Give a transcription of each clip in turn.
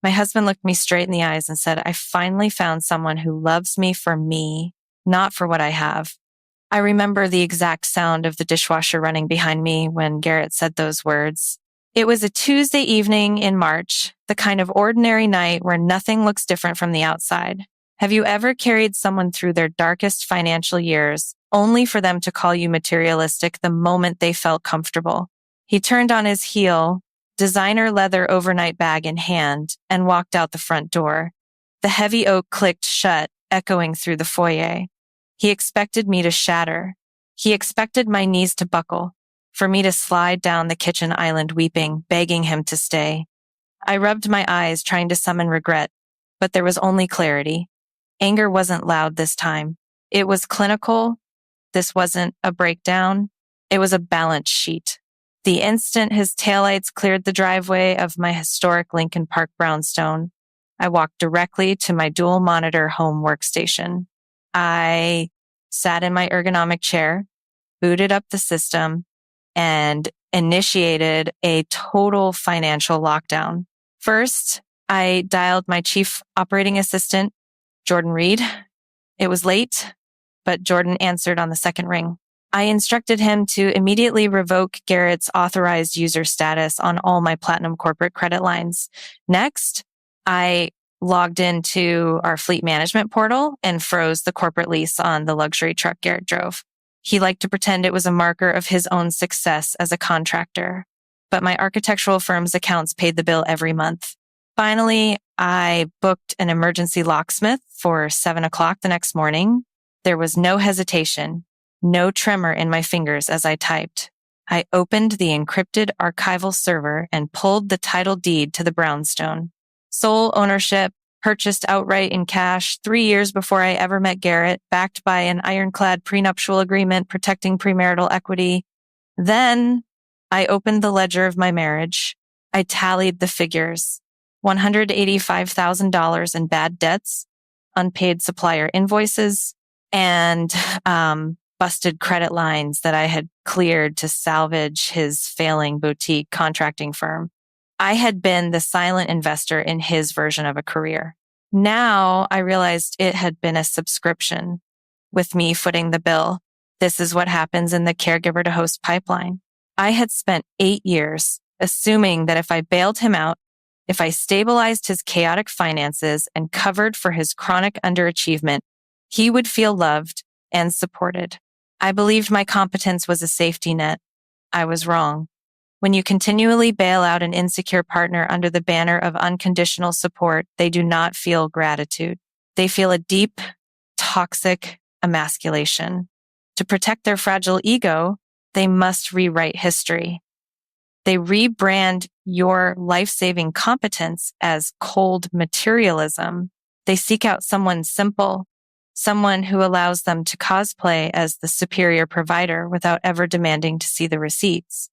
My husband looked me straight in the eyes and said, I finally found someone who loves me for me, not for what I have. I remember the exact sound of the dishwasher running behind me when Garrett said those words. It was a Tuesday evening in March, the kind of ordinary night where nothing looks different from the outside. Have you ever carried someone through their darkest financial years only for them to call you materialistic the moment they felt comfortable? He turned on his heel, designer leather overnight bag in hand, and walked out the front door. The heavy oak clicked shut, echoing through the foyer. He expected me to shatter. He expected my knees to buckle, for me to slide down the kitchen island weeping, begging him to stay. I rubbed my eyes, trying to summon regret, but there was only clarity. Anger wasn't loud this time. It was clinical. This wasn't a breakdown. It was a balance sheet. The instant his taillights cleared the driveway of my historic Lincoln Park brownstone, I walked directly to my dual monitor home workstation. I sat in my ergonomic chair, booted up the system, and initiated a total financial lockdown. First, I dialed my chief operating assistant, Jordan Reed. It was late, but Jordan answered on the second ring. I instructed him to immediately revoke Garrett's authorized user status on all my Platinum corporate credit lines. Next, I logged into our fleet management portal and froze the corporate lease on the luxury truck Garrett drove. He liked to pretend it was a marker of his own success as a contractor, but my architectural firm's accounts paid the bill every month. Finally, I booked an emergency locksmith for 7:00 the next morning. There was no hesitation, no tremor in my fingers as I typed. I opened the encrypted archival server and pulled the title deed to the brownstone. Sole ownership, purchased outright in cash 3 years before I ever met Garrett, backed by an ironclad prenuptial agreement protecting premarital equity. Then I opened the ledger of my marriage. I tallied the figures. $185,000 in bad debts, unpaid supplier invoices, and busted credit lines that I had cleared to salvage his failing boutique contracting firm. I had been the silent investor in his version of a career. Now I realized it had been a subscription, with me footing the bill. This is what happens in the caregiver to host pipeline. I had spent 8 years assuming that if I bailed him out, if I stabilized his chaotic finances and covered for his chronic underachievement, he would feel loved and supported. I believed my competence was a safety net. I was wrong. When you continually bail out an insecure partner under the banner of unconditional support, they do not feel gratitude. They feel a deep, toxic emasculation. To protect their fragile ego, they must rewrite history. They rebrand your life-saving competence as cold materialism. They seek out someone simple, someone who allows them to cosplay as the superior provider without ever demanding to see the receipts.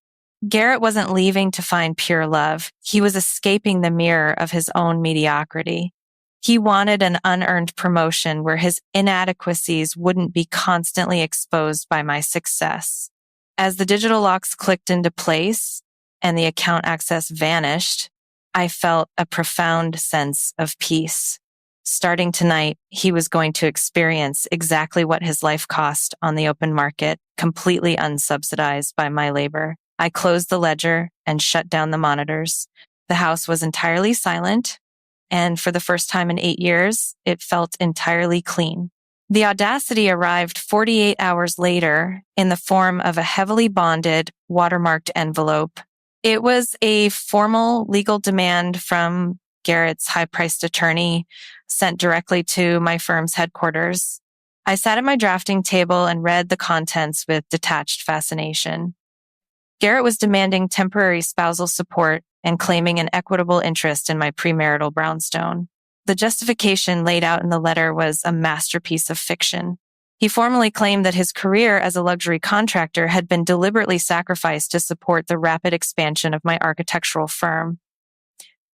Garrett wasn't leaving to find pure love. He was escaping the mirror of his own mediocrity. He wanted an unearned promotion where his inadequacies wouldn't be constantly exposed by my success. As the digital locks clicked into place and the account access vanished, I felt a profound sense of peace. Starting tonight, he was going to experience exactly what his life cost on the open market, completely unsubsidized by my labor. I closed the ledger and shut down the monitors. The house was entirely silent, and for the first time in 8 years, it felt entirely clean. The audacity arrived 48 hours later in the form of a heavily bonded, watermarked envelope. It was a formal legal demand from Garrett's high-priced attorney sent directly to my firm's headquarters. I sat at my drafting table and read the contents with detached fascination. Garrett was demanding temporary spousal support and claiming an equitable interest in my premarital brownstone. The justification laid out in the letter was a masterpiece of fiction. He formally claimed that his career as a luxury contractor had been deliberately sacrificed to support the rapid expansion of my architectural firm.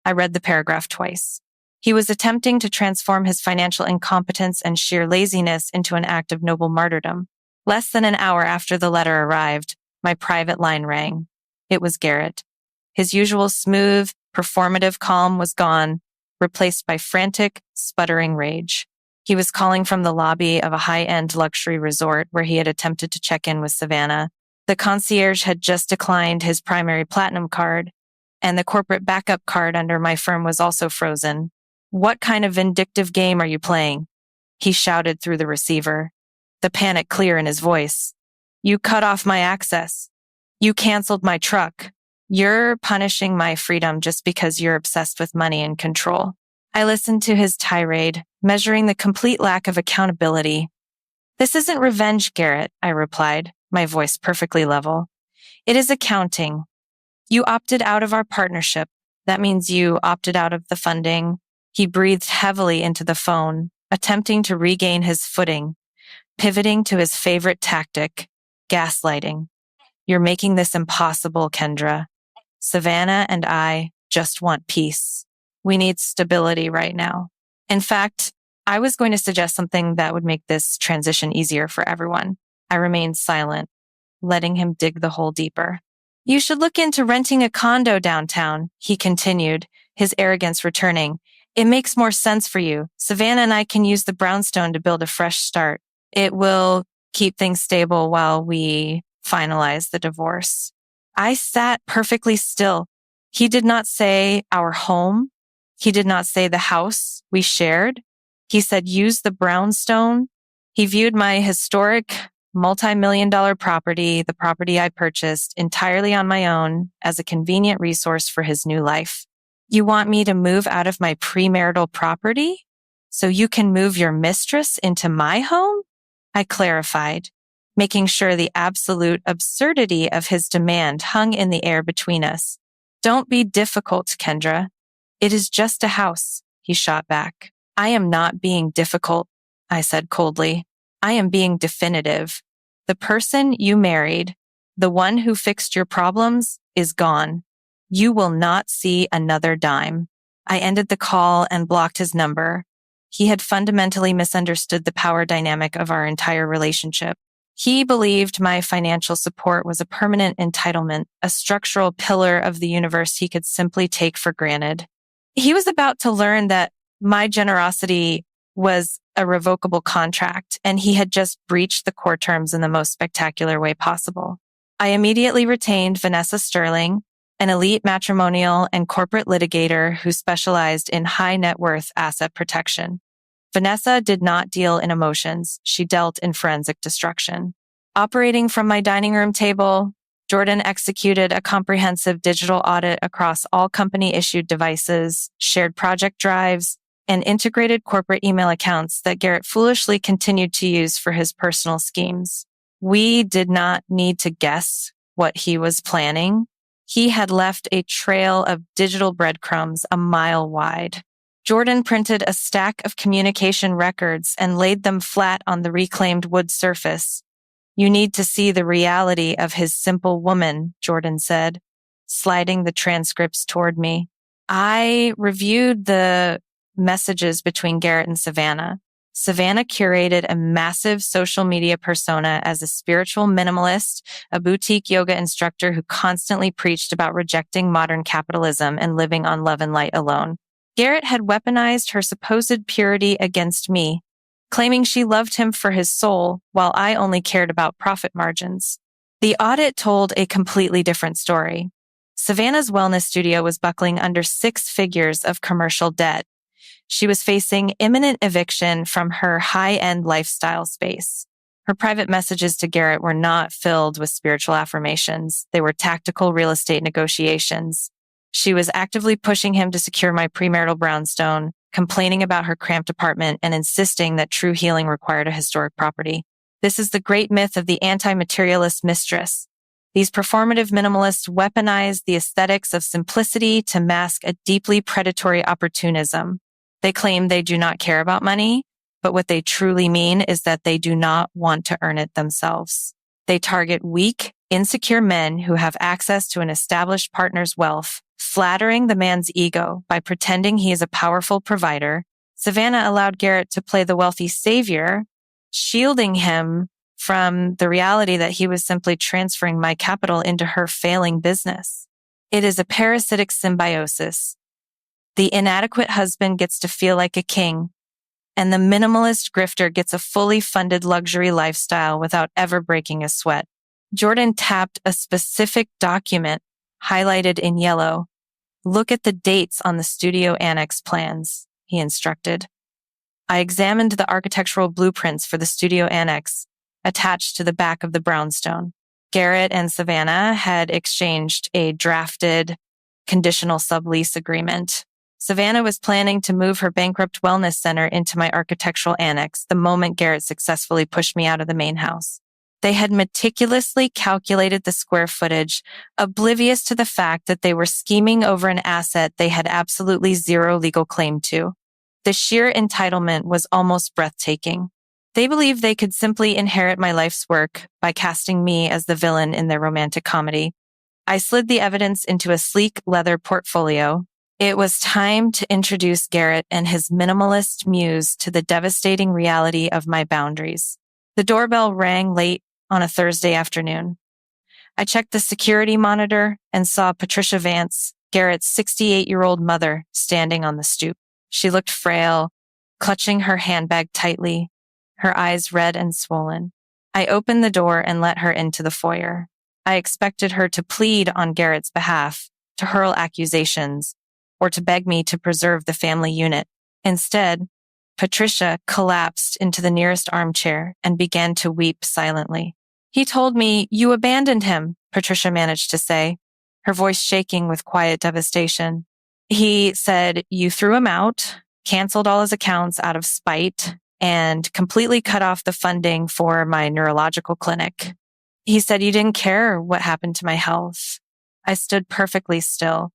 I read the paragraph twice. He was attempting to transform his financial incompetence and sheer laziness into an act of noble martyrdom. Less than an hour after the letter arrived, my private line rang. It was Garrett. His usual smooth, performative calm was gone. replaced by frantic, sputtering rage. He was calling from the lobby of a high-end luxury resort where he had attempted to check in with Savannah. The concierge had just declined his primary platinum card, and the corporate backup card under my firm was also frozen. "What kind of vindictive game are you playing?" he shouted through the receiver, the panic clear in his voice. "You cut off my access. You canceled my truck. You're punishing my freedom just because you're obsessed with money and control." I listened to his tirade, measuring the complete lack of accountability. "This isn't revenge, Garrett," I replied, my voice perfectly level. "It is accounting. You opted out of our partnership. That means you opted out of the funding." He breathed heavily into the phone, attempting to regain his footing, pivoting to his favorite tactic, gaslighting. "You're making this impossible, Kendra. Savannah and I just want peace. We need stability right now." In fact, I was going to suggest something that would make this transition easier for everyone. I remained silent, letting him dig the hole deeper. "You should look into renting a condo downtown," he continued, his arrogance returning. "It makes more sense for you. Savannah and I can use the brownstone to build a fresh start. It will keep things stable while we finalize the divorce." I sat perfectly still. He did not say our home. He did not say the house we shared. He said, "Use the brownstone." He viewed my historic multi-million-dollar property, the property I purchased entirely on my own, as a convenient resource for his new life. "You want me to move out of my premarital property so you can move your mistress into my home?" I clarified, making sure the absolute absurdity of his demand hung in the air between us. "Don't be difficult, Kendra. It is just a house," he shot back. "I am not being difficult," I said coldly. "I am being definitive. The person you married, the one who fixed your problems, is gone. You will not see another dime." I ended the call and blocked his number. He had fundamentally misunderstood the power dynamic of our entire relationship. He believed my financial support was a permanent entitlement, a structural pillar of the universe he could simply take for granted. He was about to learn that my generosity was a revocable contract, and he had just breached the core terms in the most spectacular way possible. I immediately retained Vanessa Sterling, an elite matrimonial and corporate litigator who specialized in high net worth asset protection. Vanessa did not deal in emotions. She dealt in forensic destruction. Operating from my dining room table, Jordan executed a comprehensive digital audit across all company-issued devices, shared project drives, and integrated corporate email accounts that Garrett foolishly continued to use for his personal schemes. We did not need to guess what he was planning. He had left a trail of digital breadcrumbs a mile wide. Jordan printed a stack of communication records and laid them flat on the reclaimed wood surface. "You need to see the reality of his simple woman," Jordan said, sliding the transcripts toward me. I reviewed the messages between Garrett and Savannah. Savannah curated a massive social media persona as a spiritual minimalist, a boutique yoga instructor who constantly preached about rejecting modern capitalism and living on love and light alone. Garrett had weaponized her supposed purity against me, claiming she loved him for his soul while I only cared about profit margins. The audit told a completely different story. Savannah's wellness studio was buckling under 6 figures of commercial debt. She was facing imminent eviction from her high-end lifestyle space. Her private messages to Garrett were not filled with spiritual affirmations. They were tactical real estate negotiations. She was actively pushing him to secure my premarital brownstone, complaining about her cramped apartment, and insisting that true healing required a historic property. This is the great myth of the anti-materialist mistress. These performative minimalists weaponize the aesthetics of simplicity to mask a deeply predatory opportunism. They claim they do not care about money, but what they truly mean is that they do not want to earn it themselves. They target weak, insecure men who have access to an established partner's wealth, flattering the man's ego by pretending he is a powerful provider. Savannah allowed Garrett to play the wealthy savior, shielding him from the reality that he was simply transferring my capital into her failing business. It is a parasitic symbiosis. The inadequate husband gets to feel like a king, and the minimalist grifter gets a fully funded luxury lifestyle without ever breaking a sweat. Jordan tapped a specific document highlighted in yellow. Look at the dates on the studio annex plans, he instructed. I examined the architectural blueprints for the studio annex attached to the back of the brownstone. Garrett and Savannah had exchanged a drafted conditional sublease agreement. Savannah was planning to move her bankrupt wellness center into my architectural annex the moment Garrett successfully pushed me out of the main house. They had meticulously calculated the square footage, oblivious to the fact that they were scheming over an asset they had absolutely zero legal claim to. The sheer entitlement was almost breathtaking. They believed they could simply inherit my life's work by casting me as the villain in their romantic comedy. I slid the evidence into a sleek leather portfolio. It was time to introduce Garrett and his minimalist muse to the devastating reality of my boundaries. The doorbell rang late on a Thursday afternoon. I checked the security monitor and saw Patricia Vance, Garrett's 68-year-old mother, standing on the stoop. She looked frail, clutching her handbag tightly, her eyes red and swollen. I opened the door and let her into the foyer. I expected her to plead on Garrett's behalf, to hurl accusations, or to beg me to preserve the family unit. Instead, Patricia collapsed into the nearest armchair and began to weep silently. He told me, "You abandoned him," Patricia managed to say, her voice shaking with quiet devastation. He said, "You threw him out, canceled all his accounts out of spite, and completely cut off the funding for my neurological clinic. He said you didn't care what happened to my health." I stood perfectly still.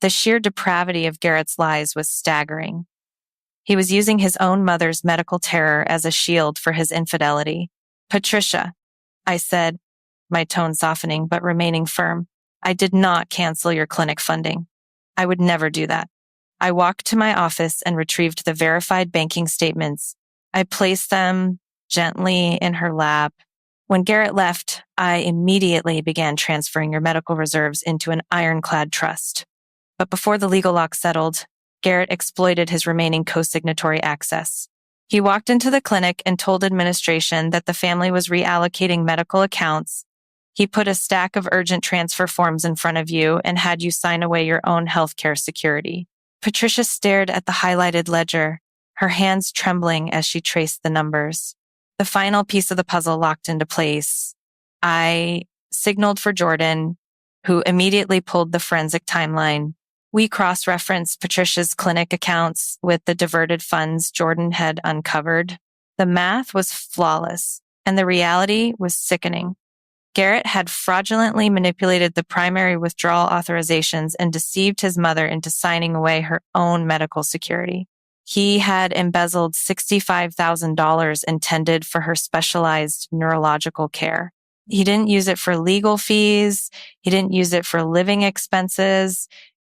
The sheer depravity of Garrett's lies was staggering. He was using his own mother's medical terror as a shield for his infidelity. "Patricia," I said, my tone softening but remaining firm, "I did not cancel your clinic funding. I would never do that." I walked to my office and retrieved the verified banking statements. I placed them gently in her lap. When Garrett left, I immediately began transferring your medical reserves into an ironclad trust. But before the legal lock settled, Garrett exploited his remaining co-signatory access. He walked into the clinic and told administration that the family was reallocating medical accounts. He put a stack of urgent transfer forms in front of you and had you sign away your own healthcare security. Patricia stared at the highlighted ledger, her hands trembling as she traced the numbers. The final piece of the puzzle locked into place. I signaled for Jordan, who immediately pulled the forensic timeline. We cross-referenced Patricia's clinic accounts with the diverted funds Jordan had uncovered. The math was flawless, and the reality was sickening. Garrett had fraudulently manipulated the primary withdrawal authorizations and deceived his mother into signing away her own medical security. He had embezzled $65,000 intended for her specialized neurological care. He didn't use it for legal fees. He didn't use it for living expenses.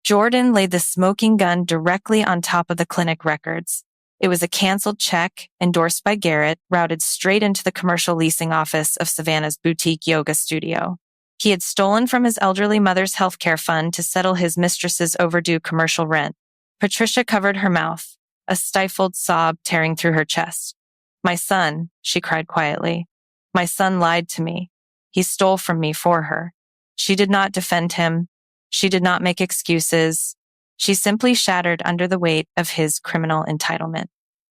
Jordan laid the smoking gun directly on top of the clinic records. It was a canceled check endorsed by Garrett, routed straight into the commercial leasing office of Savannah's boutique yoga studio. He had stolen from his elderly mother's healthcare fund to settle his mistress's overdue commercial rent. Patricia covered her mouth, a stifled sob tearing through her chest. "My son," she cried quietly. "My son lied to me. He stole from me for her." She did not defend him. She did not make excuses. She simply shattered under the weight of his criminal entitlement.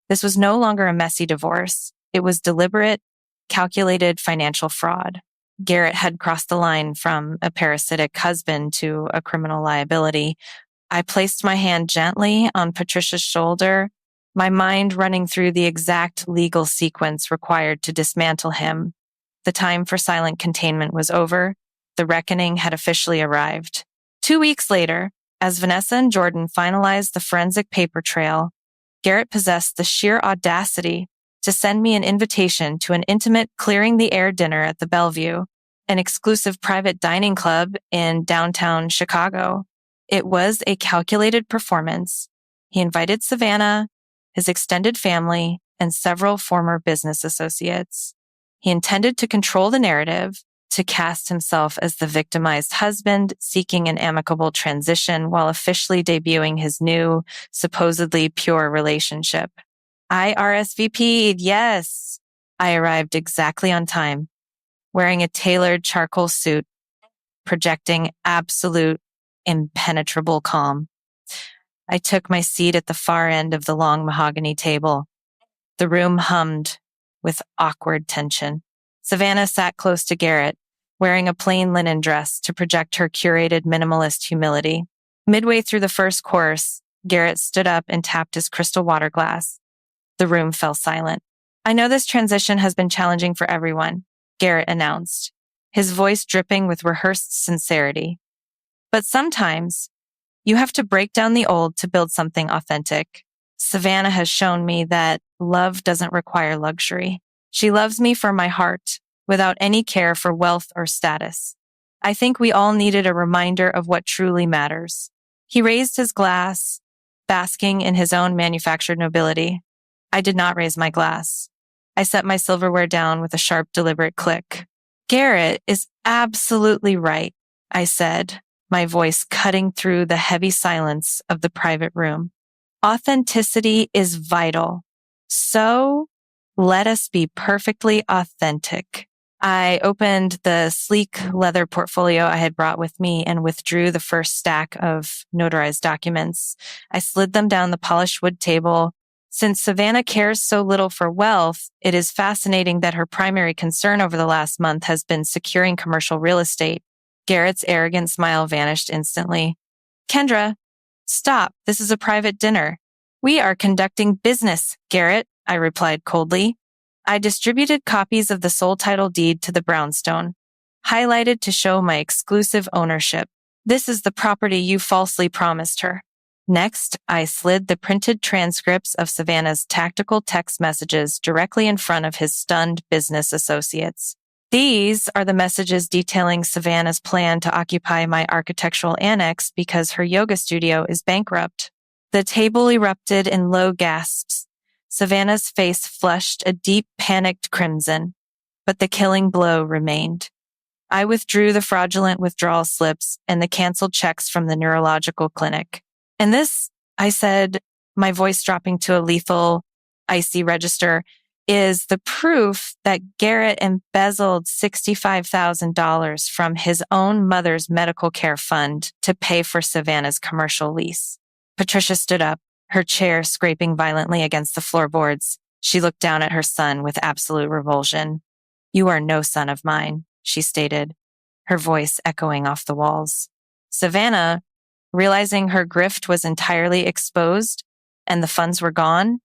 This was no longer a messy divorce. It was deliberate, calculated financial fraud. Garrett had crossed the line from a parasitic husband to a criminal liability. I placed my hand gently on Patricia's shoulder, my mind running through the exact legal sequence required to dismantle him. The time for silent containment was over. The reckoning had officially arrived. 2 weeks later, as Vanessa and Jordan finalized the forensic paper trail, Garrett possessed the sheer audacity to send me an invitation to an intimate clearing the air dinner at the Bellevue, an exclusive private dining club in downtown Chicago. It was a calculated performance. He invited Savannah, his extended family, and several former business associates. He intended to control the narrative, to cast himself as the victimized husband seeking an amicable transition while officially debuting his new, supposedly pure relationship. I RSVP'd, yes. I arrived exactly on time, wearing a tailored charcoal suit, projecting absolute impenetrable calm. I took my seat at the far end of the long mahogany table. The room hummed with awkward tension. Savannah sat close to Garrett, wearing a plain linen dress to project her curated minimalist humility. Midway through the first course, Garrett stood up and tapped his crystal water glass. The room fell silent. I know this transition has been challenging for everyone, Garrett announced, his voice dripping with rehearsed sincerity. But sometimes, you have to break down the old to build something authentic. Savannah has shown me that love doesn't require luxury. She loves me for my heart, without any care for wealth or status. I think we all needed a reminder of what truly matters. He raised his glass, basking in his own manufactured nobility. I did not raise my glass. I set my silverware down with a sharp, deliberate click. Garrett is absolutely right, I said, my voice cutting through the heavy silence of the private room. Authenticity is vital. So let us be perfectly authentic. I opened the sleek leather portfolio I had brought with me and withdrew the first stack of notarized documents. I slid them down the polished wood table. Since Savannah cares so little for wealth, it is fascinating that her primary concern over the last month has been securing commercial real estate. Garrett's arrogant smile vanished instantly. Kendra, stop. This is a private dinner. We are conducting business, Garrett, I replied coldly. I distributed copies of the sole title deed to the brownstone, highlighted to show my exclusive ownership. This is the property you falsely promised her. Next, I slid the printed transcripts of Savannah's tactical text messages directly in front of his stunned business associates. These are the messages detailing Savannah's plan to occupy my architectural annex because her yoga studio is bankrupt. The table erupted in low gasps. Savannah's face flushed a deep, panicked crimson, but the killing blow remained. I withdrew the fraudulent withdrawal slips and the canceled checks from the neurological clinic. And this, I said, my voice dropping to a lethal, icy register, is the proof that Garrett embezzled $65,000 from his own mother's medical care fund to pay for Savannah's commercial lease. Patricia stood up, her chair scraping violently against the floorboards. She looked down at her son with absolute revulsion. You are no son of mine, she stated, her voice echoing off the walls. Savannah, realizing her grift was entirely exposed and the funds were gone,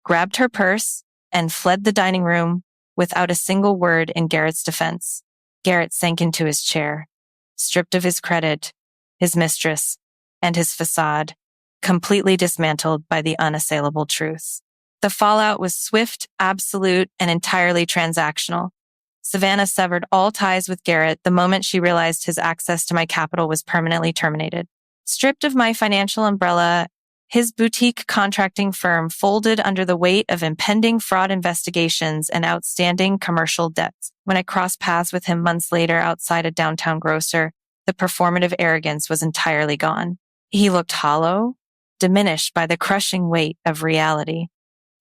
grabbed her purse and fled the dining room without a single word in Garrett's defense. Garrett sank into his chair, stripped of his credit, his mistress, and his facade, completely dismantled by the unassailable truth. The fallout was swift, absolute, and entirely transactional. Savannah severed all ties with Garrett the moment she realized his access to my capital was permanently terminated. Stripped of my financial umbrella, his boutique contracting firm folded under the weight of impending fraud investigations and outstanding commercial debts. When I crossed paths with him months later outside a downtown grocer, the performative arrogance was entirely gone. He looked hollow, diminished by the crushing weight of reality.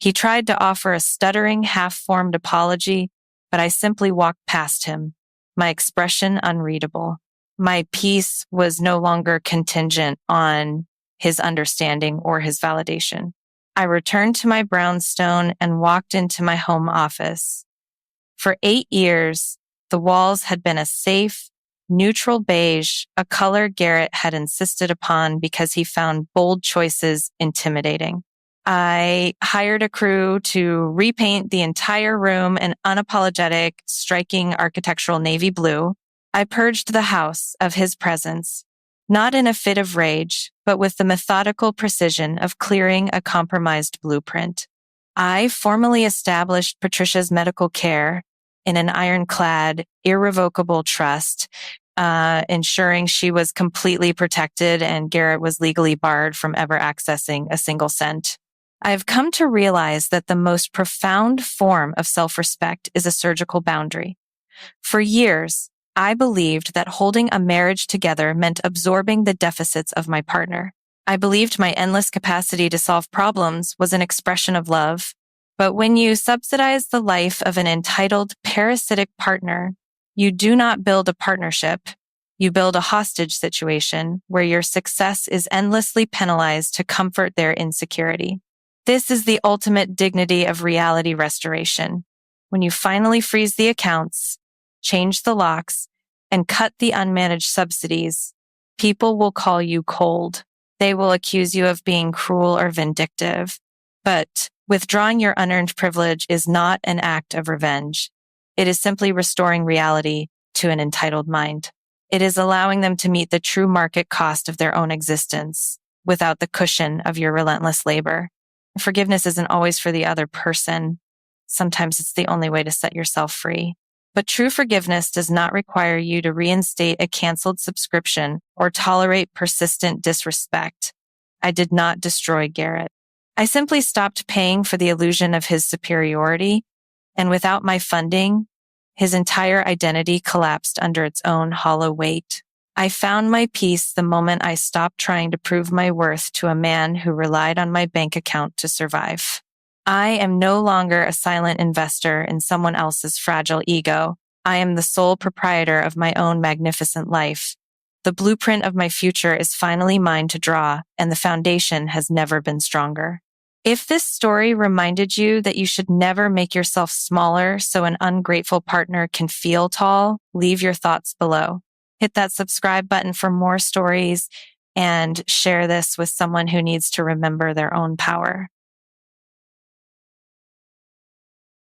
He tried to offer a stuttering, half-formed apology, but I simply walked past him, my expression unreadable. My peace was no longer contingent on his understanding or his validation. I returned to my brownstone and walked into my home office. For 8 years, the walls had been a safe, neutral beige, a color Garrett had insisted upon because he found bold choices intimidating. I hired a crew to repaint the entire room an unapologetic, striking architectural navy blue. I purged the house of his presence, not in a fit of rage, but with the methodical precision of clearing a compromised blueprint. I formally established Patricia's medical care in an ironclad, irrevocable trust, ensuring she was completely protected and Garrett was legally barred from ever accessing a single cent. I've come to realize that the most profound form of self-respect is a surgical boundary. For years, I believed that holding a marriage together meant absorbing the deficits of my partner. I believed my endless capacity to solve problems was an expression of love. But when you subsidize the life of an entitled, parasitic partner, you do not build a partnership. You build a hostage situation where your success is endlessly penalized to comfort their insecurity. This is the ultimate dignity of reality restoration. When you finally freeze the accounts, change the locks, and cut the unmanaged subsidies, people will call you cold. They will accuse you of being cruel or vindictive. But withdrawing your unearned privilege is not an act of revenge. It is simply restoring reality to an entitled mind. It is allowing them to meet the true market cost of their own existence without the cushion of your relentless labor. Forgiveness isn't always for the other person. Sometimes it's the only way to set yourself free. But true forgiveness does not require you to reinstate a canceled subscription or tolerate persistent disrespect. I did not destroy Garrett. I simply stopped paying for the illusion of his superiority, and without my funding, his entire identity collapsed under its own hollow weight. I found my peace the moment I stopped trying to prove my worth to a man who relied on my bank account to survive. I am no longer a silent investor in someone else's fragile ego. I am the sole proprietor of my own magnificent life. The blueprint of my future is finally mine to draw, and the foundation has never been stronger. If this story reminded you that you should never make yourself smaller so an ungrateful partner can feel tall, leave your thoughts below. Hit that subscribe button for more stories and share this with someone who needs to remember their own power.